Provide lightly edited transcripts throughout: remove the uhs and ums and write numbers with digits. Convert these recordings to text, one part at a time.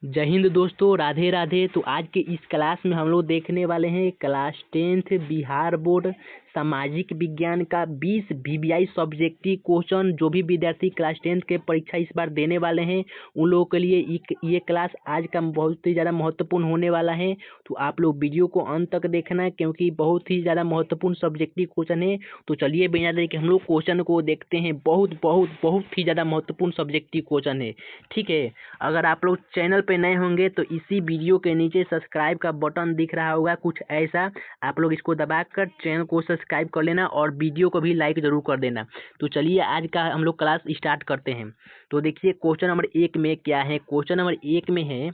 जय हिंद दोस्तों, राधे राधे। तो आज के इस क्लास में हम लोग देखने वाले हैं क्लास 10th बिहार बोर्ड सामाजिक विज्ञान का 20 वीवीआई सब्जेक्टिव क्वेश्चन। जो भी विद्यार्थी क्लास 10th के परीक्षा इस बार देने वाले हैं उन लोगों के लिए ये क्लास आज का बहुत ही ज़्यादा महत्वपूर्ण होने वाला है। तो आप लोग वीडियो को अंत तक देखना है क्योंकि बहुत ही ज़्यादा महत्वपूर्ण सब्जेक्टिव क्वेश्चन है। तो चलिए बिना देर के हम लोग क्वेश्चन को देखते हैं। बहुत बहुत बहुत ही ज़्यादा महत्वपूर्ण सब्जेक्टिव क्वेश्चन है, ठीक है। अगर आप लोग चैनल पे नए होंगे तो इसी वीडियो के नीचे सब्सक्राइब का बटन दिख रहा होगा कुछ ऐसा, आप लोग इसको दबाकर चैनल को सब्सक्राइब कर लेना और वीडियो को भी लाइक जरूर कर देना। तो चलिए आज का हम लोग क्लास स्टार्ट करते हैं। तो देखिए क्वेश्चन नंबर 1 में क्या है। क्वेश्चन नंबर 1 में है,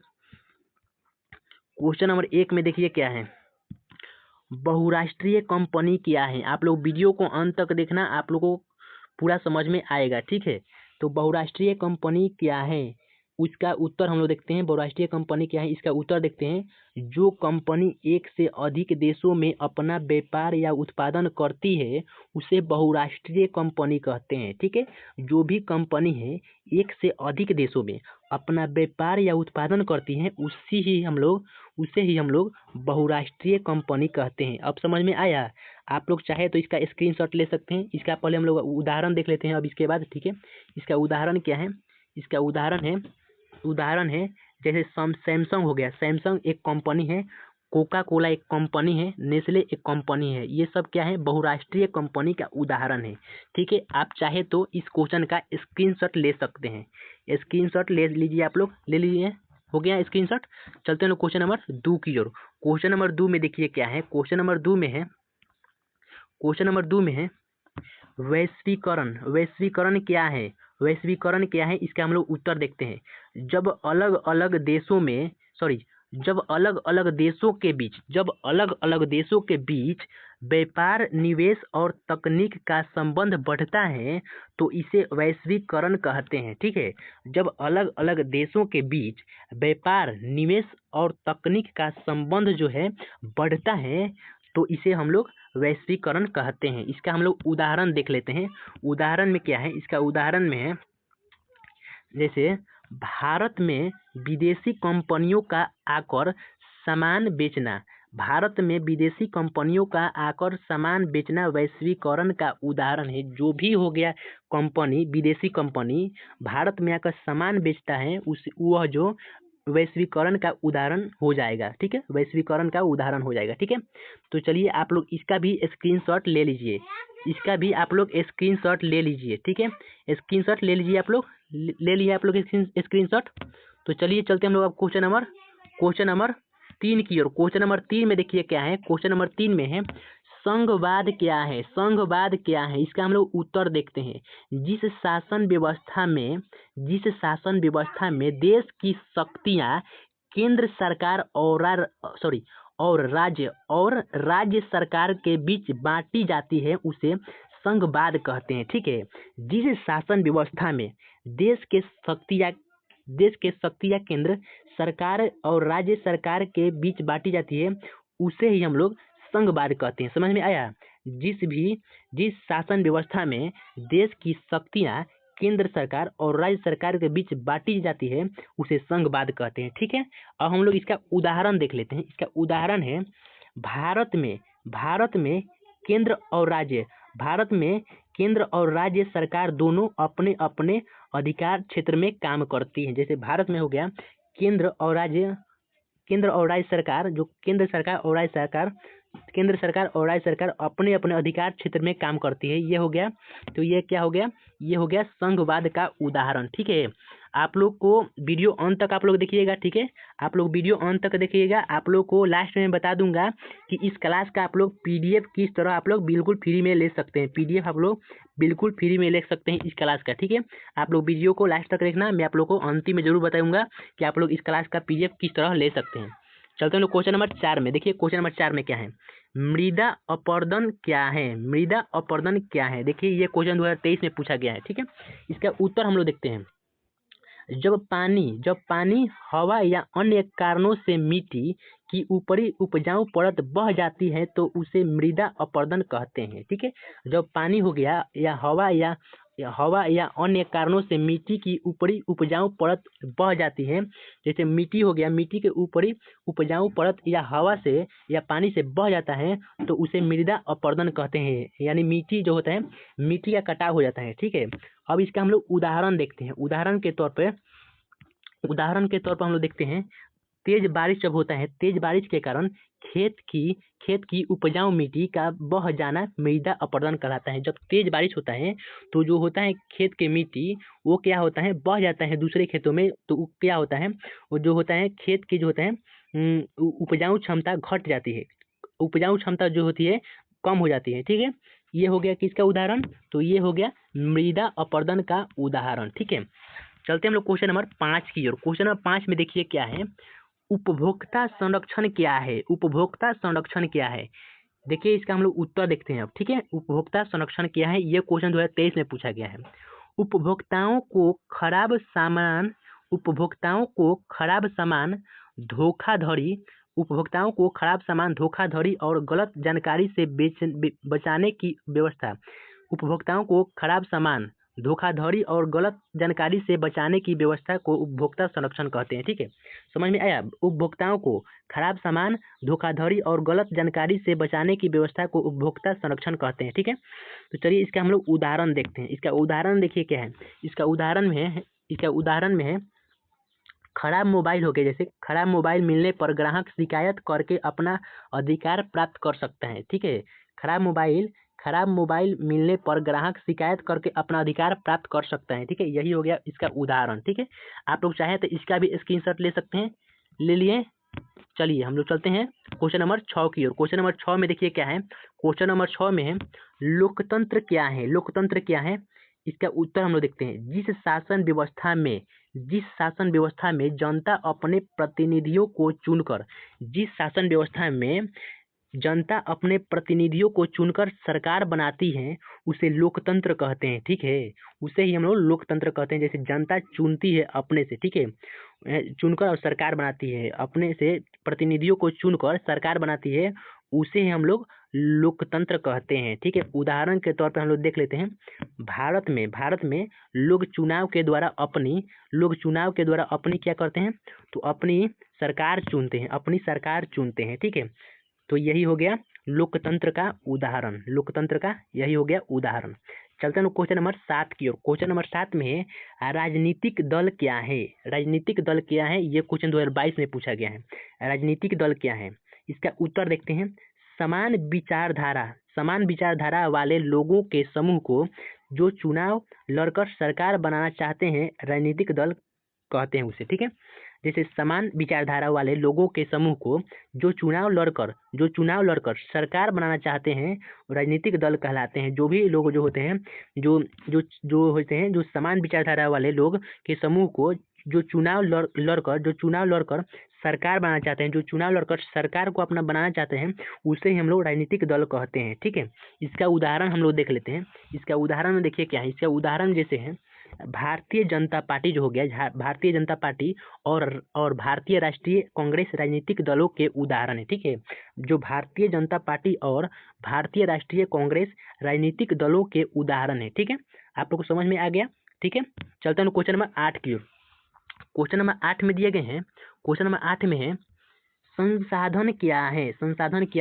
क्वेश्चन नंबर 1 में देखिए क्या है, बहुराष्ट्रीय कंपनी क्या है। आप लोग वीडियो को अंत तक देखना, आप लोगों को पूरा समझ में आएगा, ठीक है। तो बहुराष्ट्रीय कंपनी क्या है, उसका उत्तर हम लोग देखते हैं। बहुराष्ट्रीय कंपनी क्या है, इसका उत्तर देखते हैं। जो कंपनी एक से अधिक देशों में अपना व्यापार या उत्पादन करती है उसे बहुराष्ट्रीय कंपनी कहते हैं, ठीक है। जो भी कंपनी है एक से अधिक देशों में अपना व्यापार या उत्पादन करती है उसे ही हम लोग बहुराष्ट्रीय कंपनी कहते हैं। अब समझ में आया। आप लोग चाहे तो इसका स्क्रीनशॉट ले सकते हैं। इसका पहले हम लोग उदाहरण देख लेते हैं अब इसके बाद, ठीक है। इसका उदाहरण क्या है, इसका उदाहरण है जैसे सैमसंग हो गया। सैमसंग एक कंपनी है, कोका कोला एक कंपनी है, नेस्ले एक कंपनी है। ये सब क्या है, बहुराष्ट्रीय कंपनी का उदाहरण है, ठीक है। आप चाहे तो इस क्वेश्चन का स्क्रीनशॉट ले सकते हैं। स्क्रीनशॉट ले लीजिए, आप लोग ले लीजिए, हो गया स्क्रीनशॉट। चलते हैं क्वेश्चन नंबर 2 की ओर। क्वेश्चन नंबर 2 में देखिए क्या है। क्वेश्चन नंबर 2 में है वैश्वीकरण। वैश्वीकरण क्या है, वैश्वीकरण क्या है, इसका हम लोग उत्तर देखते हैं। जब अलग अलग देशों में जब अलग अलग देशों के बीच व्यापार, निवेश और तकनीक का संबंध बढ़ता है तो इसे वैश्वीकरण कहते हैं, ठीक है। जब अलग अलग देशों के बीच व्यापार, निवेश और तकनीक का संबंध जो है बढ़ता है तो इसे हम लोग वैश्वीकरण कहते हैं। इसका हम लोग उदाहरण देख लेते हैं। उदाहरण में क्या है, इसका उदाहरण में है जैसे भारत में विदेशी कंपनियों का आकर सामान बेचना। भारत में विदेशी कंपनियों का आकर सामान बेचना वैश्वीकरण का उदाहरण है। जो भी हो गया कंपनी, विदेशी कंपनी भारत में आकर सामान बेचता है वह जो वैश्वीकरण का उदाहरण हो जाएगा, ठीक है। वैश्वीकरण का उदाहरण हो जाएगा, ठीक है। तो चलिए आप लोग इसका भी स्क्रीनशॉट ले लीजिए, ठीक है। स्क्रीनशॉट ले लीजिए आप लोग, ले लिए आप लोग स्क्रीनशॉट। तो चलिए चलते हम लोग अब क्वेश्चन नंबर 3 की ओर। क्वेश्चन नंबर 3 में देखिए क्या है। क्वेश्चन नंबर 3 में है संघवाद क्या है। संघवाद क्या है, इसका हम लोग उत्तर देखते हैं। जिस शासन व्यवस्था में देश की शक्तियां केंद्र सरकार और राज्य सरकार के बीच बांटी जाती है उसे संघवाद कहते हैं, ठीक है। जिस शासन व्यवस्था में देश के शक्तियां केंद्र सरकार और राज्य सरकार के बीच बांटी जाती है उसे ही हम लोग संघवाद कहते हैं। समझ में आया। जिस शासन व्यवस्था में देश की शक्तियां केंद्र सरकार और राज्य सरकार के बीच बांटी जाती है उसे संघवाद कहते हैं, ठीक है। अब हम लोग इसका उदाहरण देख लेते हैं। इसका उदाहरण है भारत में केंद्र और राज्य सरकार दोनों अपने अपने अधिकार क्षेत्र में काम करती हैं। जैसे भारत में हो गया केंद्र और राज्य सरकार, जो केंद्र सरकार और राज्य सरकार अपने अपने अधिकार क्षेत्र में काम करती है, ये हो गया। तो ये क्या हो गया, ये हो गया संघवाद का उदाहरण, ठीक है। आप लोग को वीडियो अंत तक आप लोग देखिएगा, ठीक है। आप लोग वीडियो अंत तक देखिएगा। आप लोग को लास्ट में बता दूंगा कि इस क्लास का आप लोग PDF किस तरह आप लोग बिल्कुल फ्री में ले सकते हैं। PDF आप लोग बिल्कुल फ्री में ले सकते हैं इस क्लास का, ठीक है। आप लोग वीडियो को लास्ट तक देखना, मैं आप लोग को अंतिम में जरूर बताऊंगा कि आप लोग इस क्लास का PDF किस तरह ले सकते हैं। चलते हैं लोग क्वेश्चन नंबर 4 में। देखिए क्वेश्चन नंबर 4 में क्या है, मृदा अपरदन क्या है। मृदा अपरदन क्या है, देखिए ये क्वेश्चन 2023 में पूछा गया है, ठीक है। इसका उत्तर हम लोग देखते हैं। जब पानी हवा या अन्य कारणों से मिट्टी की ऊपरी उपजाऊ परत बह जाती है तो उसे मृदा अपरदन कहते हैं, ठीक है। जब पानी हो गया या हवा या हवा या अन्य कारणों से मिट्टी की ऊपरी उपजाऊ परत बह जाती है, जैसे मिट्टी हो गया, मिट्टी के ऊपरी उपजाऊ परत या हवा से या पानी से बह जाता है तो उसे मृदा अपरदन कहते हैं। यानी मिट्टी जो होता है, मिट्टी का कटाव हो जाता है। ठीक है, अब इसका हम लोग उदाहरण देखते हैं। उदाहरण के तौर पर हम लोग देखते हैं, तेज बारिश जब होता है, तेज बारिश के कारण खेत की उपजाऊ मिट्टी का बह जाना मृदा अपरदन कहलाता है। जब तेज बारिश होता है तो जो होता है खेत के मिट्टी, वो क्या होता है, बह जाता है दूसरे खेतों में। तो क्या होता है, वो जो होता है खेत की जो होता है उपजाऊ क्षमता घट जाती है, उपजाऊ क्षमता जो होती है कम हो जाती है। ठीक है, ये हो गया किसका उदाहरण, तो ये हो गया मृदा अपरदन का उदाहरण। ठीक है, चलते हम लोग क्वेश्चन नंबर 5 की ओर। क्वेश्चन नंबर 5 में देखिए क्या है, उपभोक्ता संरक्षण क्या है। उपभोक्ता संरक्षण क्या है, देखिए इसका हम लोग उत्तर देखते हैं अब। ठीक है, उपभोक्ता संरक्षण क्या है, ये क्वेश्चन 2023 में पूछा गया है। उपभोक्ताओं को खराब सामान धोखाधड़ी उपभोक्ताओं को खराब सामान धोखाधड़ी और गलत जानकारी से बचाने की व्यवस्था। उपभोक्ताओं को खराब सामान धोखाधड़ी और गलत जानकारी से बचाने की व्यवस्था को उपभोक्ता संरक्षण कहते हैं। ठीक है, समझ में आया। उपभोक्ताओं को खराब सामान धोखाधड़ी और गलत जानकारी से बचाने की व्यवस्था को उपभोक्ता संरक्षण कहते हैं। ठीक है, तो चलिए इसका हम लोग उदाहरण देखते हैं। इसका उदाहरण देखिए क्या है, इसका उदाहरण में है खराब मोबाइल हो गया। जैसे खराब मोबाइल मिलने पर ग्राहक शिकायत करके अपना अधिकार प्राप्त कर सकता है। ठीक है, खराब मोबाइल मिलने पर ग्राहक शिकायत करके अपना अधिकार प्राप्त कर सकता है। ठीक है, यही हो गया इसका उदाहरण। ठीक है, आप लोग चाहें तो इसका भी स्क्रीनशॉट ले सकते हैं, ले लिए। चलिए हम लोग चलते हैं क्वेश्चन नंबर 6 की ओर। क्वेश्चन नंबर 6 में देखिए क्या है, क्वेश्चन नंबर 6 में है लोकतंत्र क्या है। लोकतंत्र क्या है, इसका उत्तर हम लोग देखते हैं। जिस शासन व्यवस्था में जनता अपने प्रतिनिधियों को चुनकर सरकार बनाती है, उसे लोकतंत्र कहते हैं। ठीक है, उसे ही हम लोग लोकतंत्र कहते हैं। जैसे जनता चुनती है अपने से, ठीक है, चुनकर और सरकार बनाती है, अपने से प्रतिनिधियों को चुनकर सरकार बनाती है, उसे ही हम लोग लोकतंत्र कहते हैं। ठीक है, उदाहरण के तौर पर हम लोग देख लेते हैं। भारत में लोग चुनाव के द्वारा अपनी क्या करते हैं, तो अपनी सरकार चुनते हैं। ठीक है, तो यही हो गया लोकतंत्र का उदाहरण। यही हो गया उदाहरण। चलते हैं क्वेश्चन नंबर 7 की ओर। क्वेश्चन नंबर 7 में है राजनीतिक दल क्या है। ये क्वेश्चन 2022 में पूछा गया है। राजनीतिक दल क्या है, इसका उत्तर देखते हैं। समान विचारधारा वाले लोगों के समूह को जो चुनाव लड़कर सरकार बनाना चाहते हैं, राजनीतिक दल कहते हैं उसे। ठीक है, जैसे समान विचारधारा वाले लोगों के समूह को जो चुनाव लड़कर सरकार बनाना चाहते हैं, राजनीतिक दल कहलाते हैं। जो भी लोग जो होते हैं, जो समान विचारधारा वाले लोग के समूह को जो चुनाव लड़कर सरकार बनाना चाहते हैं, जो चुनाव लड़कर सरकार को अपना बनाना चाहते हैं, उसे ही हम लोग राजनीतिक दल कहते हैं। ठीक है, इसका उदाहरण हम लोग देख लेते हैं। इसका उदाहरण में देखिए क्या है, इसका उदाहरण जैसे है भारतीय जनता पार्टी जो हो गया, भारतीय जनता पार्टी और भारतीय राष्ट्रीय कांग्रेस राजनीतिक दलों के उदाहरण है। ठीक है, जो भारतीय जनता पार्टी और भारतीय राष्ट्रीय कांग्रेस राजनीतिक दलों के उदाहरण है। ठीक है, आप लोग को समझ में आ गया। ठीक है, चलते हैं क्वेश्चन नंबर 8 की ओर। क्वेश्चन नंबर 8 में दिए गए हैं, क्वेश्चन नंबर 8 में है संसाधन क्या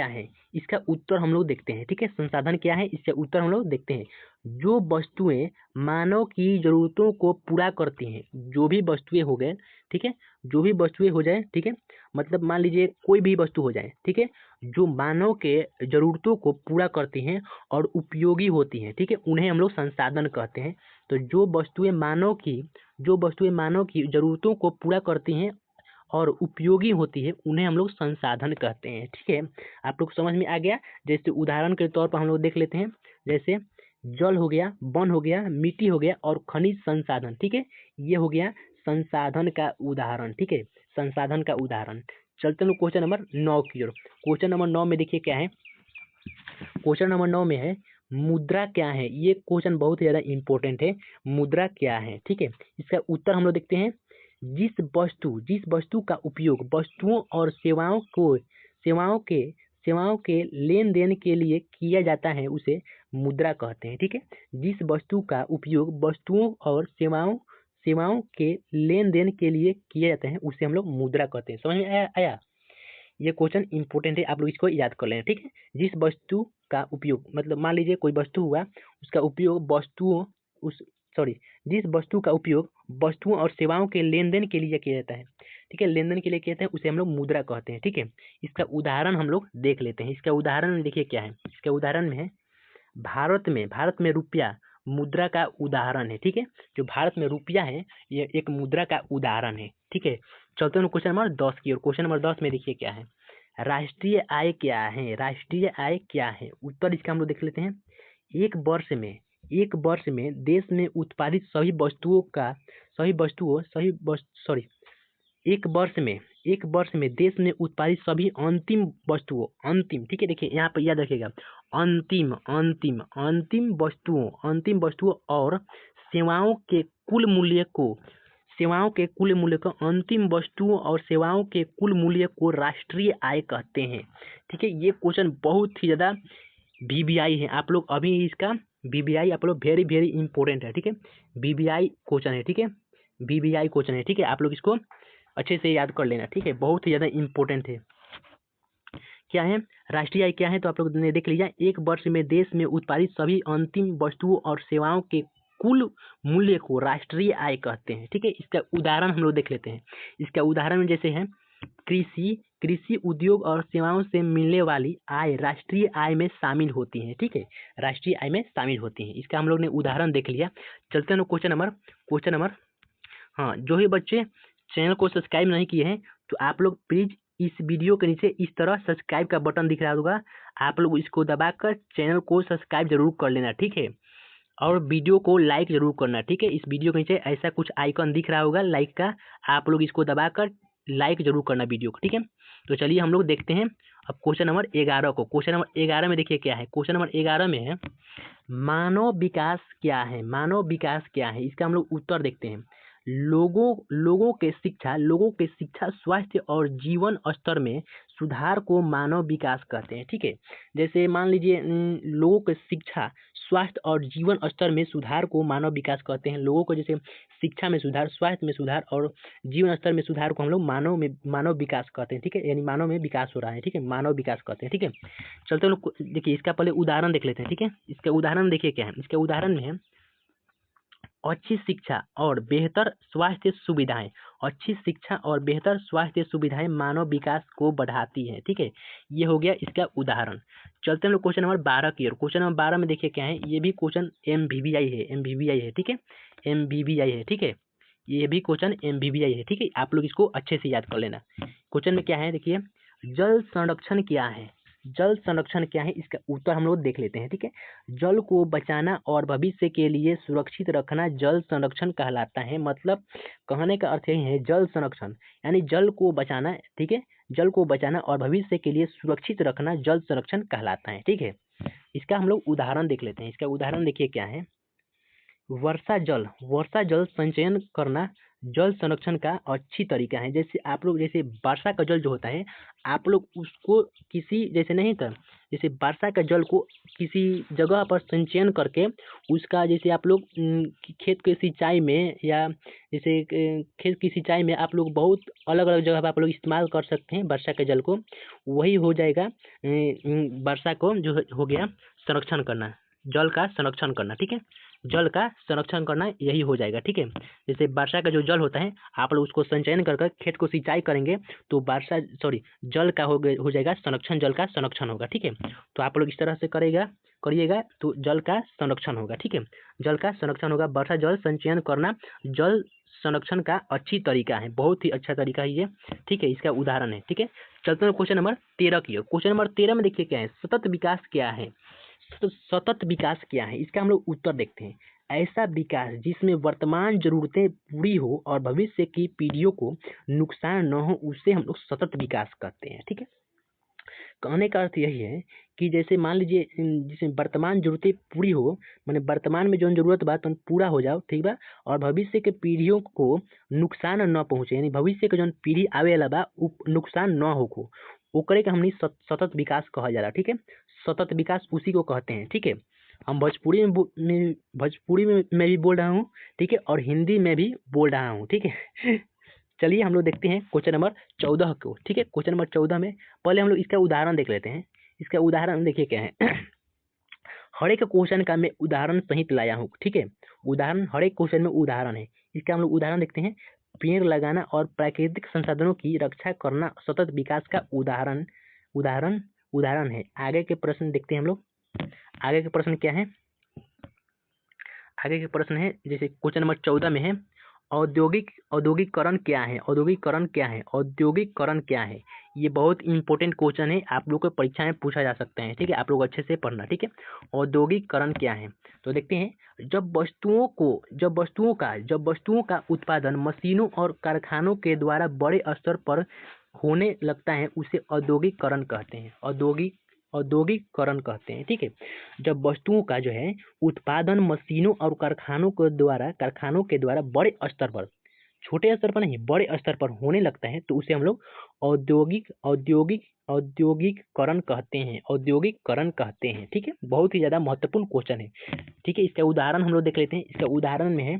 है, इसका उत्तर हम लोग देखते हैं। ठीक है, संसाधन क्या है, इसका उत्तर हम लोग देखते हैं। जो वस्तुएं मानव की जरूरतों को पूरा करती हैं, जो भी वस्तुएं हो गए, ठीक है, जो भी वस्तुएं हो जाए, ठीक है, मतलब मान लीजिए कोई भी वस्तु हो जाए, ठीक है, जो मानव के जरूरतों को पूरा करती हैं और उपयोगी होती हैं, ठीक है, उन्हें हम लोग संसाधन कहते हैं। तो जो वस्तुएं मानव की जरूरतों को पूरा करती हैं और उपयोगी होती है, उन्हें हम लोग संसाधन कहते हैं। ठीक है, आप लोग समझ में आ गया। जैसे उदाहरण के तौर पर हम लोग देख लेते हैं, जैसे जल हो गया, वन हो गया, मिट्टी हो गया और खनिज संसाधन। ठीक है, ये हो गया संसाधन का उदाहरण। ठीक है, संसाधन का उदाहरण। चलते हैं क्वेश्चन नंबर 9 की ओर। क्वेश्चन नंबर 9 में देखिए क्या है, क्वेश्चन नंबर 9 में है मुद्रा क्या है। ये क्वेश्चन बहुत ही ज्यादा इंपॉर्टेंट है, मुद्रा क्या है। ठीक है, इसका उत्तर हम लोग देखते हैं। जिस वस्तु का उपयोग वस्तुओं और सेवाओं के सेवाओं के लेन देन के लिए किया जाता है उसे मुद्रा कहते हैं। ठीक है, जिस वस्तु का उपयोग वस्तुओं और सेवाओं सेवाओं के लेन देन के लिए किया जाता है उसे हम लोग मुद्रा कहते हैं। समझ में आया? ये क्वेश्चन इंपॉर्टेंट है, आप लोग इसको याद कर लें। ठीक है, जिस वस्तु का उपयोग, मतलब मान लीजिए कोई वस्तु हुआ, उसका उपयोग वस्तुओं उस सॉरी जिस वस्तु का उपयोग वस्तुओं और सेवाओं के लेन देन के लिए किया जाता है। ठीक है, लेन देन के लिए किया जाता है उसे हम लोग मुद्रा कहते हैं। ठीक है, इसका उदाहरण हम लोग देख लेते हैं। इसका उदाहरण में देखिए क्या है। इसका उदाहरण में है भारत में रुपया मुद्रा का उदाहरण है। ठीक है, जो भारत में रुपया है ये एक मुद्रा का उदाहरण है। ठीक है, चलते हैं क्वेश्चन नंबर 10 की ओर। क्वेश्चन नंबर 10 में देखिए क्या है। राष्ट्रीय आय क्या है? राष्ट्रीय आय क्या है? उत्तर इसका हम लोग देख लेते हैं। एक वर्ष में देश में उत्पादित एक वर्ष में देश में उत्पादित सभी अंतिम, ठीक है, देखिए यहाँ पर याद रखिएगा, अंतिम वस्तुओं और सेवाओं के कुल मूल्य को अंतिम वस्तुओं और सेवाओं के कुल मूल्य को राष्ट्रीय आय कहते हैं। ठीक है, ये क्वेश्चन बहुत ही ज़्यादा VBI है। आप लोग अभी इसका VBI आप लोग वेरी वेरी इंपॉर्टेंट है। ठीक है, VBI क्वेश्चन है। ठीक है, VBI क्वेश्चन है। ठीक है, आप लोग इसको अच्छे से याद कर लेना। ठीक है, बहुत ही ज़्यादा इंपॉर्टेंट है। क्या है राष्ट्रीय आय क्या है? तो आप लोग ने देख लीजिए, एक वर्ष में देश में उत्पादित सभी अंतिम वस्तुओं और सेवाओं के कुल मूल्य को राष्ट्रीय आय कहते हैं। ठीक है, इसका उदाहरण हम लोग देख लेते हैं। इसका उदाहरण में जैसे है कृषि उद्योग और सेवाओं से मिलने वाली आय राष्ट्रीय आय में शामिल होती है। ठीक है, राष्ट्रीय आय में शामिल होती है। इसका हम लोग ने उदाहरण देख लिया। चलते हैं क्वेश्चन नंबर हाँ, जो ही बच्चे चैनल को सब्सक्राइब नहीं किए हैं तो आप लोग प्लीज इस वीडियो के नीचे इस तरह सब्सक्राइब का बटन दिख रहा होगा, आप लोग इसको दबाकर चैनल को सब्सक्राइब जरूर कर लेना। ठीक है, और वीडियो को लाइक जरूर करना। ठीक है, इस वीडियो के नीचे ऐसा कुछ आइकन दिख रहा होगा लाइक का, आप लोग इसको दबाकर लाइक जरूर करना वीडियो को। ठीक है, तो चलिए हम लोग देखते हैं अब क्वेश्चन नंबर 11 को। क्वेश्चन नंबर 11 में देखिए क्या है। क्वेश्चन नंबर 11 में है मानव विकास क्या है? मानव विकास क्या है? इसका हम लोग उत्तर देखते हैं। लोगों के शिक्षा, स्वास्थ्य और जीवन स्तर में सुधार को मानव विकास कहते हैं। ठीक है, जैसे मान लीजिए लोगों के शिक्षा, स्वास्थ्य और जीवन स्तर में सुधार को मानव विकास कहते हैं। लोगों को जैसे शिक्षा में सुधार, स्वास्थ्य में सुधार और जीवन स्तर में सुधार को हम लोग मानव विकास कहते हैं। ठीक है, यानी मानव में विकास हो रहा है। ठीक है, मानव विकास कहते हैं। ठीक है, चलते लोग देखिए इसका पहले उदाहरण देख लेते हैं। ठीक है, इसका उदाहरण देखिए क्या है। इसके उदाहरण में है अच्छी शिक्षा और बेहतर स्वास्थ्य सुविधाएं मानव विकास को बढ़ाती हैं। ठीक है, ये हो गया इसका उदाहरण। चलते हैं लोग क्वेश्चन नंबर 12 की ओर। क्वेश्चन नंबर 12 में देखिए क्या है। ये भी क्वेश्चन MVBI है। ठीक है, MVBI है। ठीक है, ये भी क्वेश्चन MVBI है। ठीक है, आप लोग इसको अच्छे से याद कर लेना। क्वेश्चन में क्या है देखिए, जल संरक्षण क्या है? इसका उत्तर हम लोग देख लेते हैं। ठीक है, जल को बचाना और भविष्य के लिए सुरक्षित रखना जल संरक्षण कहलाता है। मतलब कहने का अर्थ यही है, जल संरक्षण यानी जल को बचाना। ठीक है, जल को बचाना और भविष्य के लिए सुरक्षित रखना जल संरक्षण कहलाता है। ठीक है, इसका हम लोग उदाहरण देख लेते हैं। इसका उदाहरण देखिए क्या है। वर्षा जल संचयन करना जल संरक्षण का अच्छी तरीका है। जैसे आप लोग जैसे वर्षा का जल जो होता है, आप लोग उसको किसी जैसे नहीं था, जैसे वर्षा का जल को किसी जगह पर संचयन करके उसका जैसे आप लोग खेत के सिंचाई में या जैसे खेत की सिंचाई में आप लोग बहुत अलग अलग जगह पर आप लोग इस्तेमाल कर सकते हैं वर्षा के जल को। वही हो जाएगा वर्षा को जो हो गया संरक्षण करना, जल का संरक्षण करना। ठीक है, जल का संरक्षण करना यही हो जाएगा। ठीक है, जैसे वर्षा का जो जल होता है आप लोग उसको संचयन कर खेत को सिंचाई करेंगे तो जल का हो जाएगा संरक्षण, जल का संरक्षण होगा। ठीक है, तो आप लोग इस तरह से करिएगा तो जल का संरक्षण होगा। ठीक है, जल का संरक्षण होगा। वर्षा जल संचयन करना जल संरक्षण का अच्छी तरीका है, बहुत ही अच्छा तरीका है ये। ठीक है, इसका उदाहरण है। ठीक है, चलते हैं क्वेश्चन नंबर 13 की ओर। क्वेश्चन नंबर 13 में देखिए क्या है। सतत विकास क्या है? तो सतत विकास क्या है, इसका हम लोग उत्तर देखते हैं। ऐसा विकास जिसमें वर्तमान जरूरतें पूरी हो और भविष्य की पीढ़ियों को नुकसान न हो, उसे हम लोग सतत विकास कहते हैं। ठीक है, कहने का अर्थ यही है कि जैसे मान लीजिए जिसमें वर्तमान जरूरतें पूरी हो, माने वर्तमान में जो जरूरत बा तो पूरा हो जाओ, ठीक बा, और भविष्य के पीढ़ियों को नुकसान न पहुंचे, यानी भविष्य के जो पीढ़ी आवे वाला बा नुकसान न हो, ओकरे के हमनी सतत विकास कहल जाला, ठीक है। सतत विकास उसी को कहते हैं, ठीक है। हम भोजपुरी में भी बोल रहा हूँ, ठीक है, और हिंदी में भी बोल रहा हूँ, ठीक है। चलिए हम लोग देखते हैं क्वेश्चन नंबर 14 को, ठीक है। क्वेश्चन नंबर 14 में पहले हम लोग इसका उदाहरण देख लेते हैं। इसका उदाहरण देखिए क्या है। हर एक क्वेश्चन का मैं उदाहरण सहित लाया हूँ, ठीक है। उदाहरण, हर एक क्वेश्चन में उदाहरण है। इसका हम लोग उदाहरण देखते हैं। पेड़ लगाना और प्राकृतिक संसाधनों की रक्षा करना सतत विकास का उदाहरण उदाहरण उदाहरण है। आगे के प्रश्न देखते हैं हम लोग। आगे के प्रश्न क्या है? आगे के प्रश्न है जैसे क्वेश्चन नंबर 14 में है, औद्योगिकरण क्या है? औद्योगिकरण क्या है? औद्योगिकरण क्या है? ये बहुत इंपॉर्टेंट क्वेश्चन है, आप लोग को परीक्षा में पूछा जा सकता है, ठीक है। आप लोग अच्छे से पढ़ना, ठीक है। औद्योगिकरण क्या है? तो देखते हैं, जब वस्तुओं का उत्पादन मशीनों और कारखानों के द्वारा बड़े स्तर पर होने लगता है, उसे औद्योगिकरण कहते हैं। औद्योगिकरण कहते हैं, ठीक है। जब वस्तुओं का जो है उत्पादन मशीनों और कारखानों के द्वारा बड़े स्तर पर, छोटे स्तर पर नहीं, बड़े स्तर पर होने लगता है, तो उसे हम लोग औद्योगिकरण कहते हैं। औद्योगिकरण कहते हैं, ठीक है। बहुत ही ज्यादा महत्वपूर्ण क्वेश्चन है, ठीक है। इसका उदाहरण हम लोग देख लेते हैं। इसका उदाहरण में है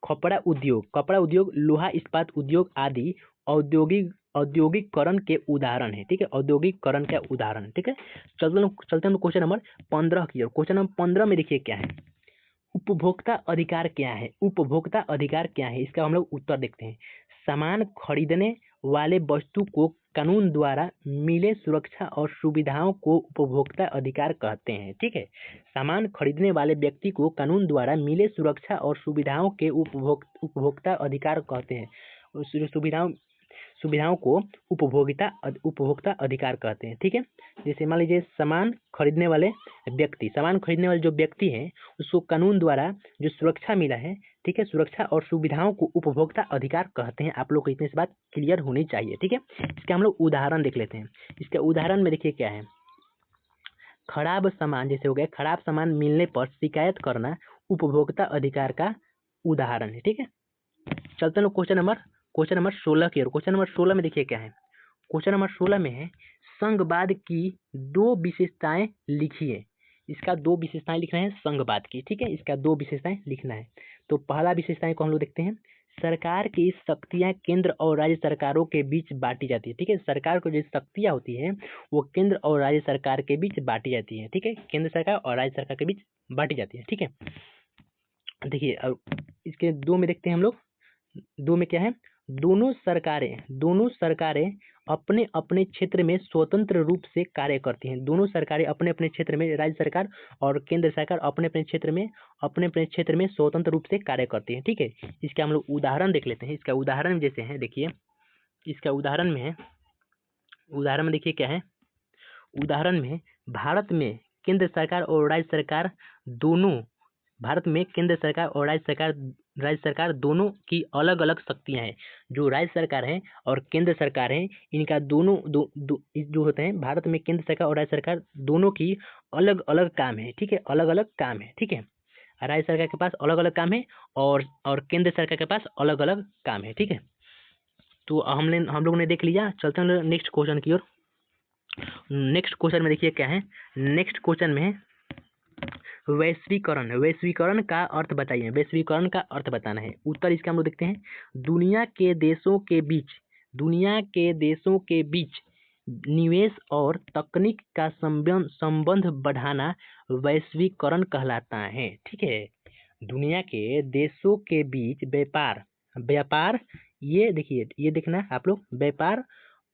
कपड़ा उद्योग, लोहा इस्पात उद्योग आदि औद्योगिकरण के उदाहरण है, ठीक है। औद्योगिकरण का उदाहरण, ठीक है। चलते हैं क्वेश्चन नंबर 15 की ओर। क्वेश्चन नंबर 15 में देखिए क्या है, उपभोक्ता अधिकार क्या है? उपभोक्ता अधिकार क्या है? इसका हम लोग उत्तर देखते हैं। सामान खरीदने वाले वस्तु को कानून द्वारा मिले सुरक्षा और सुविधाओं को उपभोक्ता अधिकार कहते हैं, ठीक है। सामान खरीदने वाले व्यक्ति को कानून द्वारा मिले सुरक्षा और सुविधाओं के उपभोक्ता अधिकार कहते हैं। सुविधाओं को उपभोक्ता अधिकार कहते हैं, ठीक है। जैसे मान लीजिए सामान खरीदने वाले जो व्यक्ति हैं, उसको कानून द्वारा जो सुरक्षा मिला है, ठीक है, सुरक्षा और सुविधाओं को उपभोक्ता अधिकार कहते हैं। आप लोग को इतनी सी बात क्लियर होनी चाहिए, ठीक है। इसका हम लोग उदाहरण देख लेते हैं। इसके उदाहरण में देखिए क्या है, खराब सामान, जैसे हो गया खराब सामान मिलने पर शिकायत करना उपभोक्ता अधिकार का उदाहरण है, ठीक है। चलते हैं क्वेश्चन नंबर 16 की ओर। क्वेश्चन नंबर 16 में देखिए क्या है, क्वेश्चन नंबर 16 में है संघवाद की 2 विशेषताएं लिखिए। इसका 2 विशेषताएं लिखना है संघवाद की, ठीक है। इसका 2 विशेषताएं लिखना है। तो पहला विशेषताएं को हम लोग देखते हैं। सरकार की शक्तियां केंद्र और राज्य सरकारों के बीच बांटी जाती है, ठीक है। सरकार को जो शक्तियां होती है वो केंद्र और राज्य सरकार के बीच बांटी जाती है, ठीक है। केंद्र सरकार और राज्य सरकार के बीच बांटी जाती है, ठीक है। देखिए अब इसके 2 में देखते हैं हम लोग। 2 में क्या है, दोनों सरकारें अपने अपने क्षेत्र में स्वतंत्र रूप से कार्य करती हैं। दोनों सरकारें अपने अपने क्षेत्र में, राज्य सरकार और केंद्र सरकार अपने अपने क्षेत्र में स्वतंत्र रूप से कार्य करती हैं, ठीक है। इसका हम लोग उदाहरण देख लेते हैं। इसका उदाहरण जैसे है, देखिए इसका उदाहरण में देखिए क्या है, उदाहरण में भारत में केंद्र सरकार और राज्य सरकार दोनों की अलग अलग शक्तियां हैं। जो राज्य सरकार है और केंद्र सरकार है, इनका दोनों जो होते हैं, भारत में केंद्र सरकार और राज्य सरकार दोनों की अलग अलग काम है, ठीक है। अलग अलग काम है, ठीक है। राज्य सरकार के पास अलग अलग काम है और केंद्र सरकार के पास अलग अलग काम है, ठीक है। तो हम लोग ने देख लिया। चलते हैं नेक्स्ट क्वेश्चन की ओर। नेक्स्ट क्वेश्चन में देखिए क्या है, नेक्स्ट क्वेश्चन में है वैश्वीकरण का अर्थ बताइए। वैश्वीकरण का अर्थ बताना है। उत्तर इसका हम लोग देखते हैं। दुनिया के देशों के बीच निवेश और तकनीक का संबंध बढ़ाना वैश्वीकरण कहलाता है, ठीक है। दुनिया के देशों के बीच व्यापार ये देखिए, ये देखना आप लोग, व्यापार,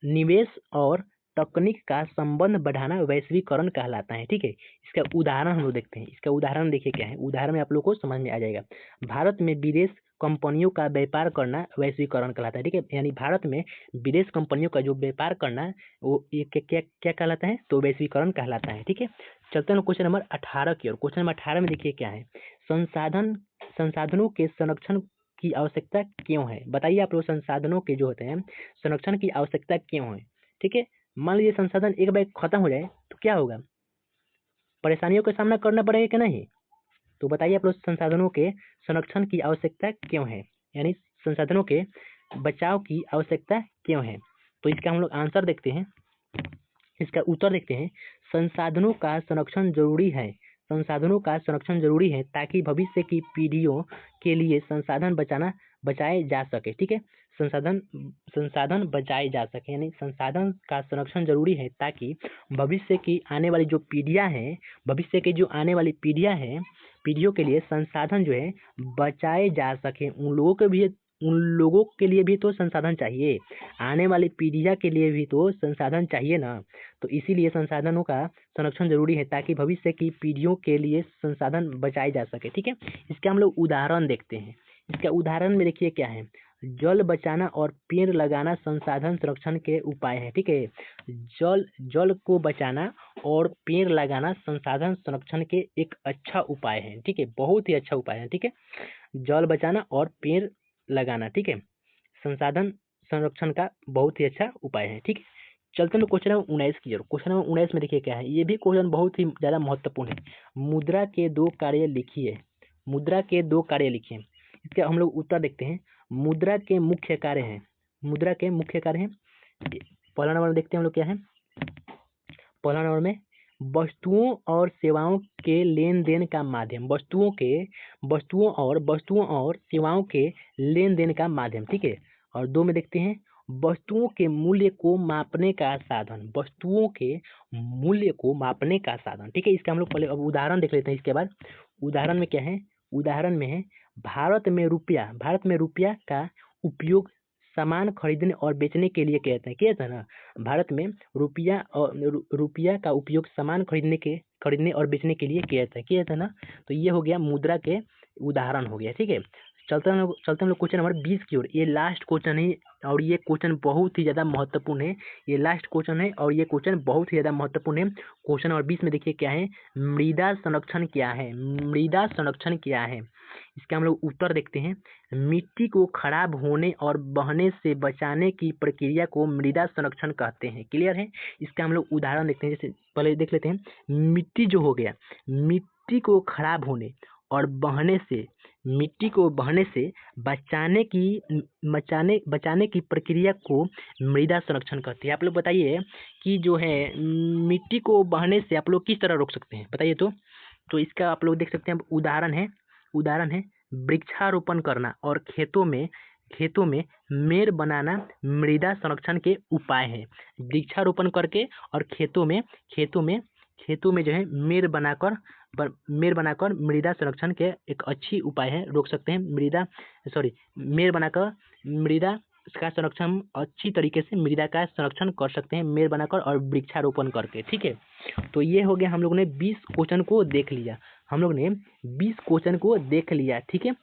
निवेश और तकनीक का संबंध बढ़ाना वैश्वीकरण कहलाता है, ठीक है। इसका उदाहरण हम लोग देखते हैं। इसका उदाहरण देखिए क्या है, उदाहरण में आप लोग को समझ में आ जाएगा। भारत में विदेश कंपनियों का व्यापार करना वैश्वीकरण कहलाता है, ठीक है। यानी भारत में विदेश कंपनियों का जो व्यापार करना, वो ये क्या कहलाता है, तो वैश्वीकरण कहलाता है, ठीक है। चलते हैं क्वेश्चन नंबर 18 की ओर। क्वेश्चन नंबर 18 में देखिए क्या है, संसाधनों के संरक्षण की आवश्यकता क्यों है? बताइए आप लोग, संसाधनों के जो होते हैं संरक्षण की आवश्यकता क्यों है, ठीक है। मान लीजिए संसाधन एक बार खत्म हो जाए तो क्या होगा, परेशानियों का सामना करना पड़ेगा कि नहीं? तो बताइए आप लोग, संसाधनों के संरक्षण की आवश्यकता क्यों है, यानी संसाधनों के बचाव की आवश्यकता क्यों है? तो इसका हम लोग आंसर देखते हैं, इसका उत्तर देखते हैं। संसाधनों का संरक्षण जरूरी है, संसाधनों का संरक्षण जरूरी है ताकि भविष्य की पीढ़ियों के लिए संसाधन बचाए जा सके। ठीक है, संसाधन बचाए जा सके, यानी संसाधन का संरक्षण जरूरी है ताकि भविष्य की आने वाली जो पीढ़ियां हैं, भविष्य की जो आने वाली पीढ़ियां हैं, पीढ़ियों के लिए संसाधन जो है बचाए जा सके। उन लोगों के लिए भी तो संसाधन चाहिए, आने वाली पीढ़ियां के लिए भी तो संसाधन चाहिए ना। तो इसीलिए संसाधनों का संरक्षण जरूरी है ताकि भविष्य की पीढ़ियों के लिए संसाधन बचाए जा सके। ठीक है, इसका हम लोग उदाहरण देखते हैं। इसका उदाहरण में देखिए क्या है, जल बचाना और पेड़ लगाना संसाधन संरक्षण के उपाय है। ठीक है, जल को बचाना और पेड़ लगाना संसाधन संरक्षण के एक अच्छा उपाय है। ठीक है, बहुत ही अच्छा उपाय है। ठीक है, जल बचाना और पेड़ लगाना, ठीक है, संसाधन संरक्षण का बहुत ही अच्छा उपाय है। ठीक है, चलते हैं क्वेश्चन नंबर 19 की ओर। क्वेश्चन नंबर 19 में देखिए क्या है, ये भी क्वेश्चन बहुत ही ज्यादा महत्वपूर्ण है। मुद्रा के दो कार्य लिखिए, मुद्रा के दो कार्य लिखिए। इसका हम लोग उत्तर देखते हैं। मुद्रा के मुख्य कार्य हैं, मुद्रा के मुख्य कार्य हैं। पहला नंबर में देखते हैं हम लोग क्या है, पहला नंबर में वस्तुओं और सेवाओं के लेन देन का माध्यम, वस्तुओं और सेवाओं के लेन देन का माध्यम। ठीक है, और दो में देखते हैं वस्तुओं के मूल्य को मापने का साधन, वस्तुओं के मूल्य को मापने का साधन। ठीक है, इसका हम लोग पहले अब उदाहरण देख लेते हैं। इसके बाद उदाहरण में क्या है, उदाहरण में है भारत में रुपया का उपयोग सामान खरीदने और बेचने के लिए किया था ना। भारत में रुपया का उपयोग सामान खरीदने और बेचने के लिए किया था ना। तो ये हो गया मुद्रा के उदाहरण हो गया। ठीक है, चलते हम लोग क्वेश्चन नंबर 20 की ओर। ये लास्ट क्वेश्चन है और ये क्वेश्चन बहुत ही ज्यादा महत्वपूर्ण है। ये लास्ट क्वेश्चन है और ये क्वेश्चन बहुत ही ज्यादा महत्वपूर्ण है। क्वेश्चन नंबर 20 में देखिए क्या है, मृदा संरक्षण क्या है, मृदा संरक्षण क्या है। इसका हम लोग उत्तर देखते हैं। मिट्टी को खराब होने और बहने से बचाने की प्रक्रिया को मृदा संरक्षण कहते हैं। क्लियर है, इसका हम लोग उदाहरण देखते हैं। जैसे पहले देख लेते हैं, मिट्टी जो हो गया, मिट्टी को खराब होने और मिट्टी को बहने से बचाने की प्रक्रिया को मृदा संरक्षण कहते हैं। आप लोग बताइए कि जो है मिट्टी को बहने से आप लोग किस तरह रोक सकते हैं, बताइए तो इसका आप लोग देख सकते हैं। उदाहरण है वृक्षारोपण करना और खेतों में मेड़ बनाना मृदा संरक्षण के उपाय है। वृक्षारोपण करके और खेतों में जो है मेड़ बनाकर मृदा संरक्षण के एक अच्छी उपाय है, रोक सकते हैं। मेड़ बनाकर मृदा का संरक्षण अच्छी तरीके से मृदा का संरक्षण कर सकते हैं, मेड़ बनाकर और वृक्षारोपण करके। ठीक है, तो ये हो गया, हम लोग ने 20 क्वेश्चन को देख लिया। ठीक है,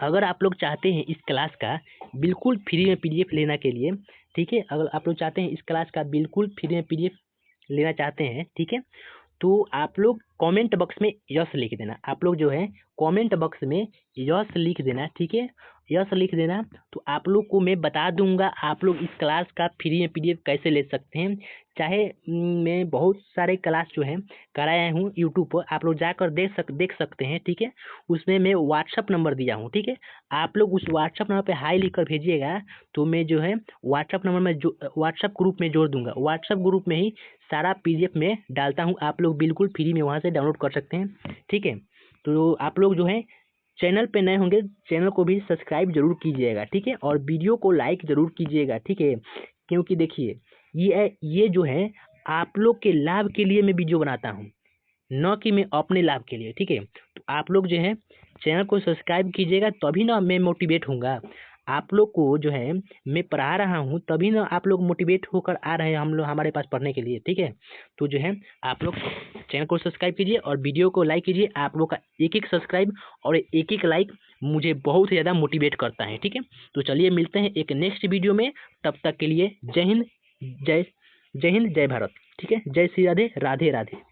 अगर आप लोग चाहते हैं इस क्लास का बिल्कुल फ्री में पीडीएफ लेना के लिए, ठीक है, अगर आप लोग चाहते हैं इस क्लास का बिल्कुल फ्री में पीडीएफ लेना चाहते हैं, ठीक है, तो आप लोग कमेंट बॉक्स में यस लिख देना। आप लोग जो है कमेंट बॉक्स में यस लिख देना। ठीक है, यस लिख देना, तो आप लोग को मैं बता दूंगा आप लोग इस क्लास का फ्री में पीडीएफ कैसे ले सकते हैं। चाहे मैं बहुत सारे क्लास जो है कराया हूँ यूट्यूब पर, आप लोग जाकर देख सकते हैं। ठीक है, उसमें मैं व्हाट्सअप नंबर दिया हूँ। ठीक है, आप लोग उस व्हाट्सअप नंबर पे हाई लिख कर भेजिएगा, तो मैं जो है व्हाट्सअप नंबर में व्हाट्सअप ग्रुप में जोड़ दूंगा। व्हाट्सअप ग्रुप में ही सारा पीडीएफ में डालता हूँ, आप लोग बिल्कुल फ्री में वहाँ से डाउनलोड कर सकते हैं। ठीक है, तो आप लोग जो है चैनल पे नए होंगे, चैनल को भी सब्सक्राइब जरूर कीजिएगा। ठीक है, और वीडियो को लाइक जरूर कीजिएगा। ठीक है, क्योंकि देखिए ये जो है आप लोग के लाभ के लिए मैं वीडियो बनाता हूँ, न कि मैं अपने लाभ के लिए। ठीक है, तो आप लोग जो है चैनल को सब्सक्राइब कीजिएगा, तभी ना मैं मोटिवेट होऊंगा। आप लोग को जो है मैं पढ़ा रहा हूँ, तभी ना आप लोग मोटिवेट होकर आ रहे हैं हमारे पास पढ़ने के लिए। ठीक है, तो जो है आप लोग चैनल को सब्सक्राइब कीजिए और वीडियो को लाइक कीजिए। आप लोग का एक सब्सक्राइब और एक लाइक मुझे बहुत ज़्यादा मोटिवेट करता है। ठीक है, तो चलिए मिलते हैं एक नेक्स्ट वीडियो में, तब तक के लिए जय हिंद, जय भारत। ठीक है, जय श्री राधे, राधे राधे।